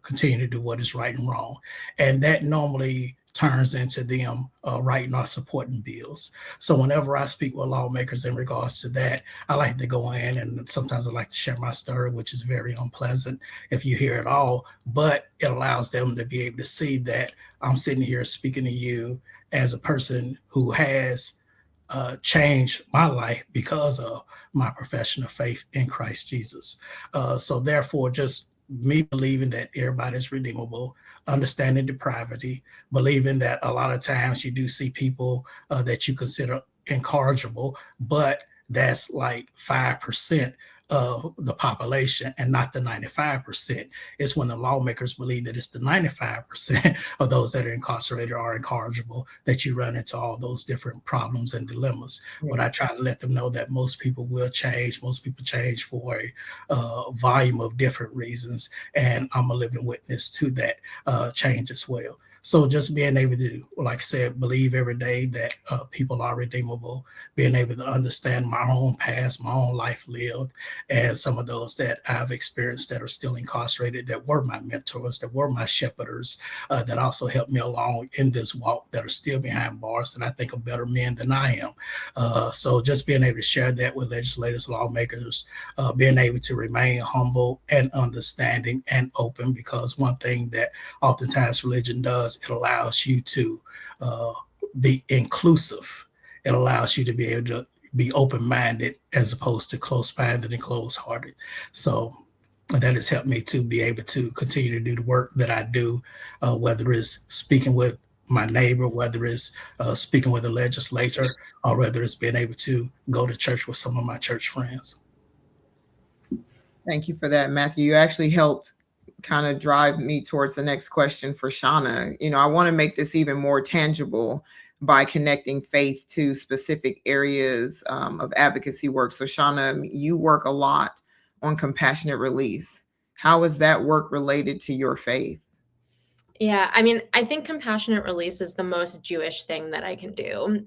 continuing to do what is right and wrong. And that normally turns into them writing or supporting bills. So whenever I speak with lawmakers in regards to that, I like to go in, and sometimes I like to share my story, which is very unpleasant if you hear it all, but it allows them to be able to see that I'm sitting here speaking to you as a person who has changed my life because of my profession of faith in Christ Jesus. So therefore, just me believing that everybody's redeemable, understanding depravity, believing that a lot of times you do see people that you consider incorrigible, but that's like 5% of the population and not the 95%. It's when the lawmakers believe that it's the 95% of those that are incarcerated are incorrigible that you run into all those different problems and dilemmas. But I try to let them know that most people will change. Most people change for a volume of different reasons. And I'm a living witness to that change as well. So just being able to, like I said, believe every day that people are redeemable, being able to understand my own past, my own life lived, and some of those that I've experienced that are still incarcerated, that were my mentors, that were my shepherders, that also helped me along in this walk, that are still behind bars, that I think are better men than I am. So just being able to share that with legislators, lawmakers, being able to remain humble and understanding and open, because one thing that oftentimes religion does, it allows you to be inclusive. It allows you to be able to be open-minded as opposed to close-minded and close-hearted. So that has helped me to be able to continue to do the work that I do, whether it's speaking with my neighbor, whether it's speaking with a legislator, or whether it's being able to go to church with some of my church friends. Thank you for that, Matthew. You actually helped kind of drive me towards the next question for Shanna. I want to make this even more tangible by connecting faith to specific areas of advocacy work. So Shanna, you work a lot on compassionate release. How is that work related to your faith? Yeah, I think compassionate release is the most Jewish thing that I can do.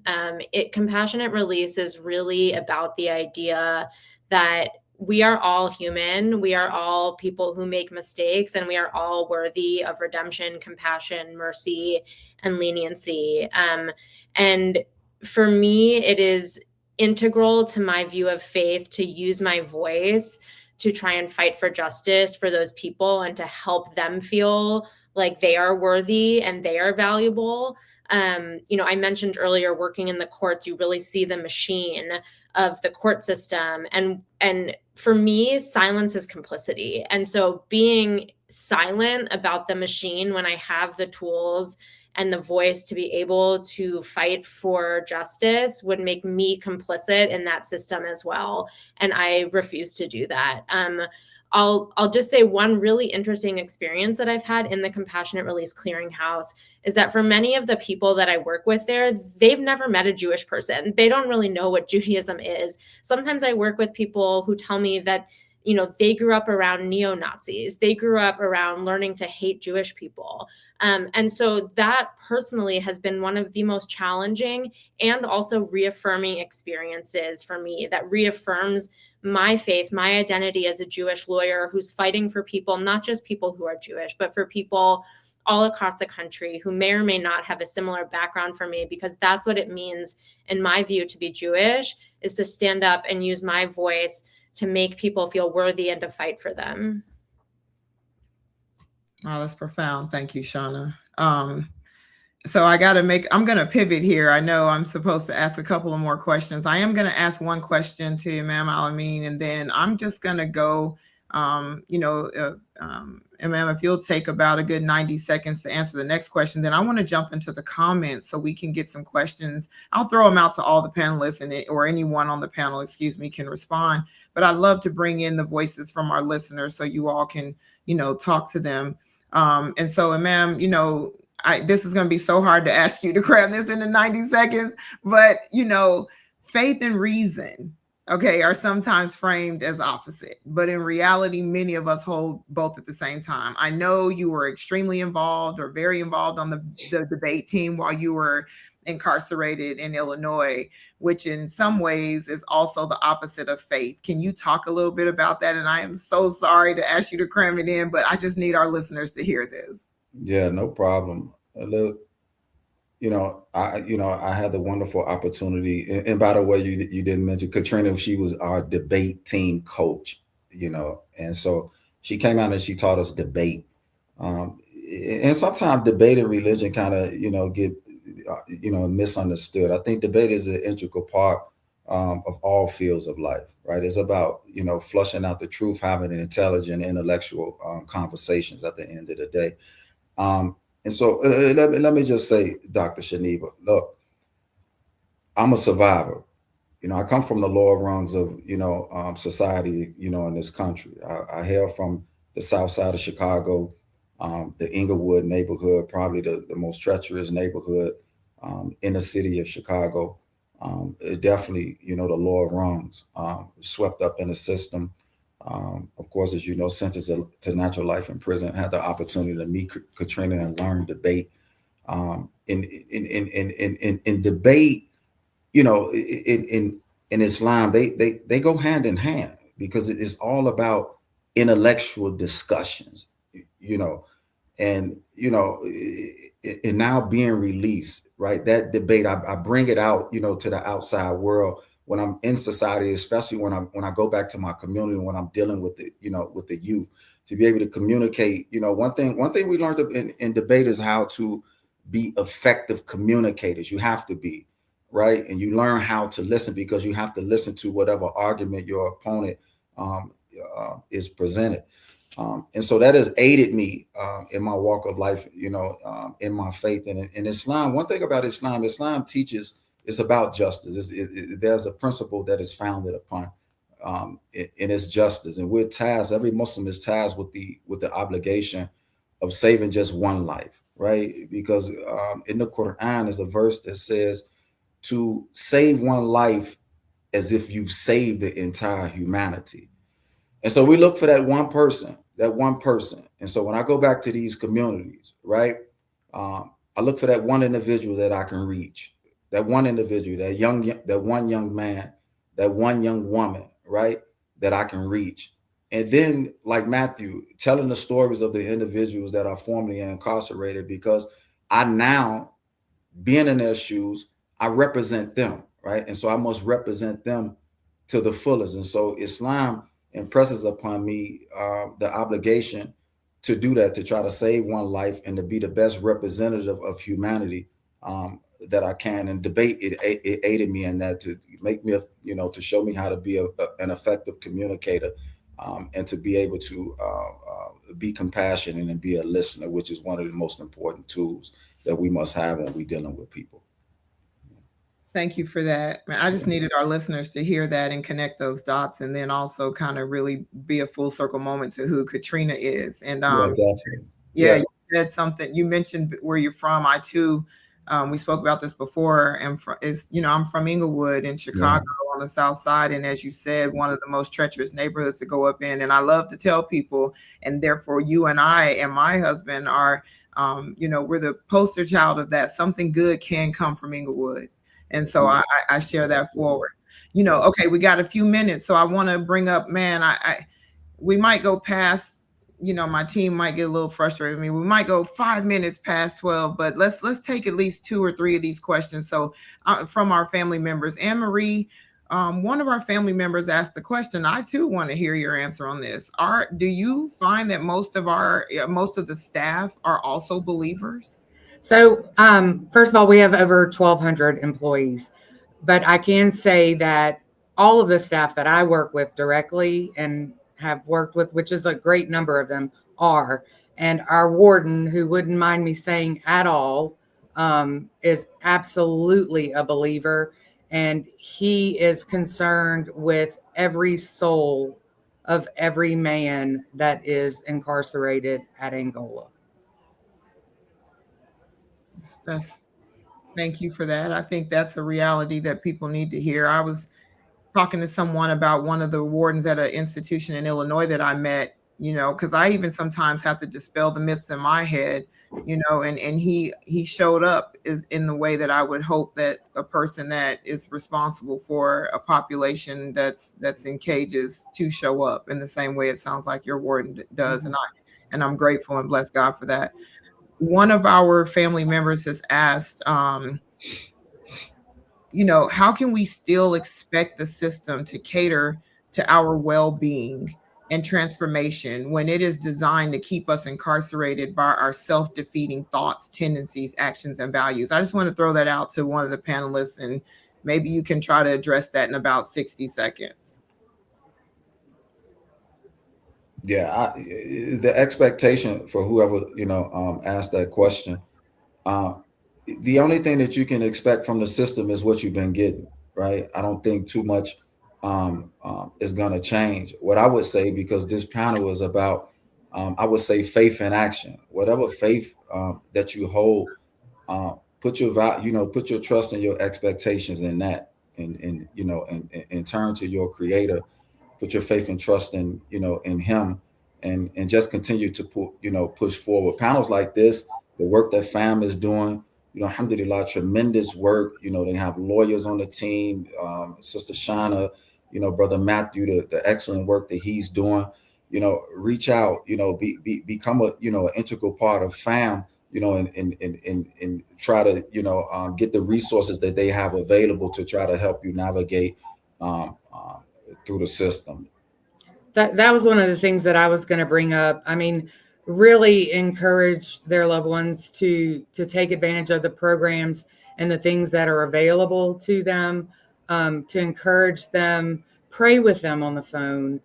Compassionate release is really about the idea that we are all human. We are all people who make mistakes, and we are all worthy of redemption, compassion, mercy, and leniency. And for me, it is integral to my view of faith to use my voice to try and fight for justice for those people and to help them feel like they are worthy and they are valuable. I mentioned earlier, working in the courts, you really see the machine of the court system. And for me, silence is complicity. And so being silent about the machine when I have the tools and the voice to be able to fight for justice would make me complicit in that system as well. And I refuse to do that. I'll just say one really interesting experience that I've had in the Compassionate Release Clearinghouse is that for many of the people that I work with there, they've never met a Jewish person. They don't really know what Judaism is. Sometimes I work with people who tell me that, you know, they grew up around neo-Nazis. They grew up around learning to hate Jewish people. And so that personally has been one of the most challenging and also reaffirming experiences for me, that reaffirms my faith, my identity as a Jewish lawyer who's fighting for people, not just people who are Jewish, but for people all across the country who may or may not have a similar background for me, because that's what it means, in my view, to be Jewish, is to stand up and use my voice to make people feel worthy and to fight for them. Oh, that's profound. Thank you, Shanna. So I'm going to pivot here. I know I'm supposed to ask a couple of more questions. I am going to ask one question to Imam Ameen, and then I'm just going to go, Imam, if you'll take about a good 90 seconds to answer the next question, then I want to jump into the comments so we can get some questions. I'll throw them out to all the panelists or anyone on the panel, can respond. But I'd love to bring in the voices from our listeners so you all can, talk to them. And so, Imam, this is going to be so hard to ask you to cram this into 90 seconds, but, faith and reason, are sometimes framed as opposite, but in reality, many of us hold both at the same time. I know you were extremely involved or very involved on the debate team while you were incarcerated in Illinois, which in some ways is also the opposite of faith. Can you talk a little bit about that? And I am so sorry to ask you to cram it in, but I just need our listeners to hear this. Yeah, no problem. Look, I had the wonderful opportunity, and by the way, you didn't mention Katrina. She was our debate team coach, and so she came out and she taught us debate. And sometimes debate and religion kind of, get, misunderstood. I think debate is an integral part of all fields of life, right? It's about, flushing out the truth, having an intelligent, intellectual conversations at the end of the day. And so let me just say, Dr. Shaneva, look, I'm a survivor. I come from the lower rungs of, society, in this country. I hail from the south side of Chicago, the Inglewood neighborhood, probably the most treacherous neighborhood in the city of Chicago. Definitely, the lower rungs, swept up in the system. Of course, as you know, sentenced to natural life in prison, had the opportunity to meet Katrina and learn debate. In debate, in Islam, they go hand in hand because it's all about intellectual discussions, and now being released, right? That debate, I bring it out, to the outside world. When I'm in society, especially when I go back to my community, when I'm dealing with the, with the youth, to be able to communicate, one thing we learned in debate is how to be effective communicators. You have to be, right? And you learn how to listen, because you have to listen to whatever argument your opponent is presented. And so that has aided me in my walk of life, in my faith. And in Islam, one thing about Islam teaches, it's about justice. There's a principle that is founded upon in its justice, and we're tasked. Every Muslim is tasked with the obligation of saving just one life, right? Because in the Quran is a verse that says to save one life as if you've saved the entire humanity. And so we look for that one person. And so when I go back to these communities, right, I look for that one individual that I can reach. That one individual, that one young man, that one young woman, right, that I can reach. And then, like Matthew, telling the stories of the individuals that are formerly incarcerated, because I now, being in their shoes, I represent them, right? And so I must represent them to the fullest. And so Islam impresses upon me the obligation to do that, to try to save one life and to be the best representative of humanity that I can. And debate, it aided me in that, to make me, to show me how to be an effective communicator, and to be able to be compassionate and be a listener, which is one of the most important tools that we must have when we're dealing with people. Thank you for that. I just needed our listeners to hear that and connect those dots, and then also kind of really be a full circle moment to who Katrina is. And Yeah. you said something. You mentioned where you're from. I too, we spoke about this before. And I'm from Inglewood in Chicago on the South Side, and as you said, one of the most treacherous neighborhoods to go up in. And I love to tell people, and therefore you and I and my husband are, we're the poster child of that. Something good can come from Inglewood. And so I share that forward. Okay, we got a few minutes, so I want to bring up, man, we might go past, my team might get a little frustrated. I mean, we might go 5 minutes past 12, but let's take at least 2 or 3 of these questions. So from our family members, Anne-Marie, one of our family members asked the question. I too want to hear your answer on this. Do you find that most of the staff are also believers? So, first of all, we have over 1,200 employees, but I can say that all of the staff that I work with directly and have worked with, which is a great number of them, are. And our warden, who wouldn't mind me saying at all, is absolutely a believer. And he is concerned with every soul of every man that is incarcerated at Angola. Thank you for that. I think that's a reality that people need to hear. I was talking to someone about one of the wardens at an institution in Illinois that I met, because I even sometimes have to dispel the myths in my head, and he showed up is in the way that I would hope that a person that is responsible for a population that's in cages to show up in the same way it sounds like your warden does. And I'm grateful and bless God for that. One of our family members has asked, how can we still expect the system to cater to our well-being and transformation when it is designed to keep us incarcerated by our self-defeating thoughts, tendencies, actions, and values? I just want to throw that out to one of the panelists, and maybe you can try to address that in about 60 seconds. Yeah, the expectation for whoever asked that question, the only thing that you can expect from the system is what you've been getting, right? I don't think too much is going to change. What I would say, because this panel is about, I would say, faith in action. Whatever faith that you hold, put your trust and your expectations in that, and turn to your Creator. Put your faith and trust in Him, and just continue to push forward. Panels like this, the work that FAMM is doing, alhamdulillah, tremendous work. They have lawyers on the team, Sister Shanna, Brother Matthew, the excellent work that he's doing. Reach out, become a an integral part of FAMM, and try to get the resources that they have available to try to help you navigate through the system. That was one of the things that I was going to bring up. I mean, really encourage their loved ones to take advantage of the programs and the things that are available to them, to encourage them, pray with them on the phone,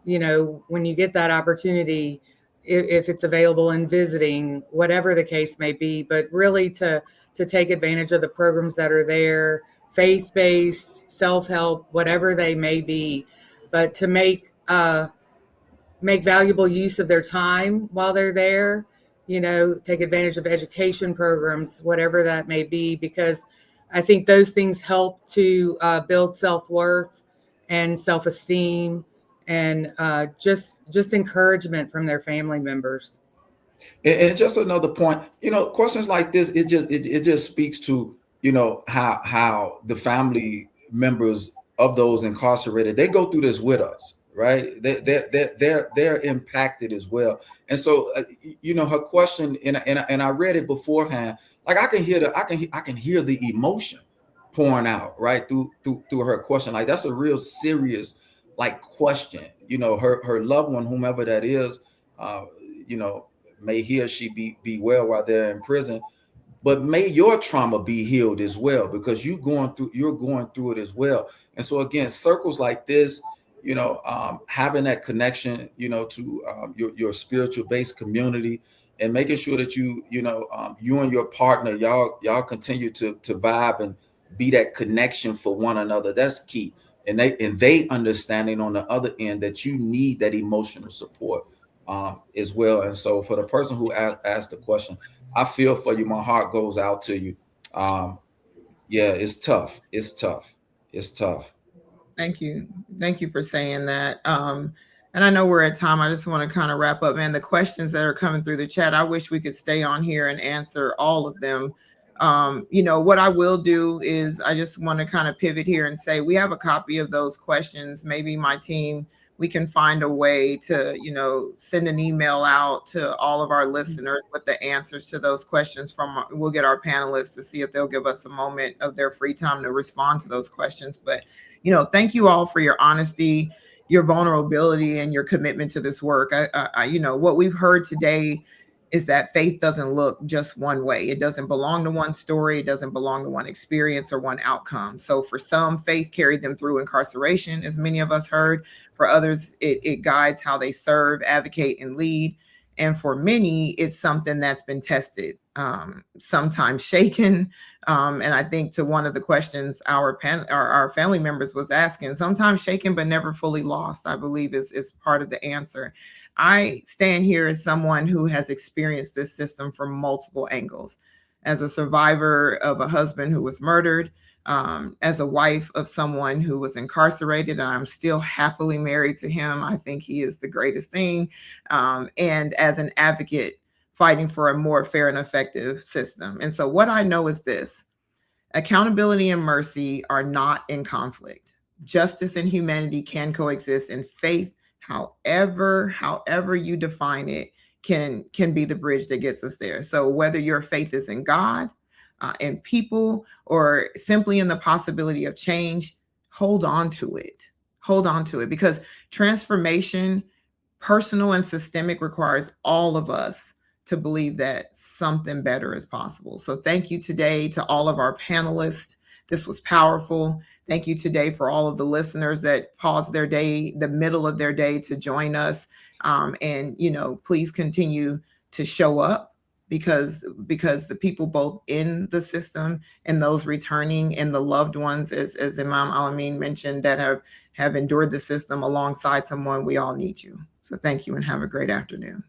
when you get that opportunity, if it's available in visiting, whatever the case may be, but really to take advantage of the programs that are there, faith-based, self-help, whatever they may be, but to make valuable use of their time while they're there, take advantage of education programs, whatever that may be, because I think those things help to build self-worth and self-esteem, and just encouragement from their family members. And just another point, questions like this, it just speaks to, how the family members of those incarcerated, they go through this with us, right? They're impacted as well. And so, her question, and I read it beforehand, like I can hear the emotion pouring out right through her question. Like that's a real serious question. Her loved one, whomever that is, may he or she be well while they're in prison, but may your trauma be healed as well, because you're going through it as well. And so again, circles like this, having that connection, to your spiritual based community, and making sure that you and your partner, y'all continue to vibe and be that connection for one another. That's key. And they understanding on the other end that you need that emotional support as well. And so for the person who asked the question, I feel for you. My heart goes out to you. Yeah, it's tough. It's tough. It's tough. Thank you. Thank you for saying that. And I know we're at time. I just want to kind of wrap up, man. The questions that are coming through the chat, I wish we could stay on here and answer all of them. What I will do is I just want to kind of pivot here and say we have a copy of those questions. Maybe my team, we can find a way to, send an email out to all of our listeners with the answers to those questions we'll get our panelists to see if they'll give us a moment of their free time to respond to those questions. But, thank you all for your honesty, your vulnerability, and your commitment to this work. What we've heard today is that faith doesn't look just one way. It doesn't belong to one story. It doesn't belong to one experience or one outcome. So for some, faith carried them through incarceration, as many of us heard. For others, it guides how they serve, advocate, and lead. And for many, it's something that's been tested, sometimes shaken. And I think to one of the questions our family members was asking, sometimes shaken but never fully lost, I believe is part of the answer. I stand here as someone who has experienced this system from multiple angles. As a survivor of a husband who was murdered, as a wife of someone who was incarcerated, and I'm still happily married to him. I think he is the greatest thing. And as an advocate fighting for a more fair and effective system. And so what I know is this: accountability and mercy are not in conflict. Justice and humanity can coexist, and faith, however you define it, can be the bridge that gets us there. So whether your faith is in God, in people, or simply in the possibility of change, hold on to it. Hold on to it, because transformation, personal and systemic, requires all of us to believe that something better is possible. So thank you today to all of our panelists. This was powerful. Thank you today for all of the listeners that paused their day, the middle of their day, to join us. And please continue to show up, because the people both in the system and those returning, and the loved ones, as Imam Ameen mentioned, that have endured the system alongside someone, we all need you. So thank you and have a great afternoon.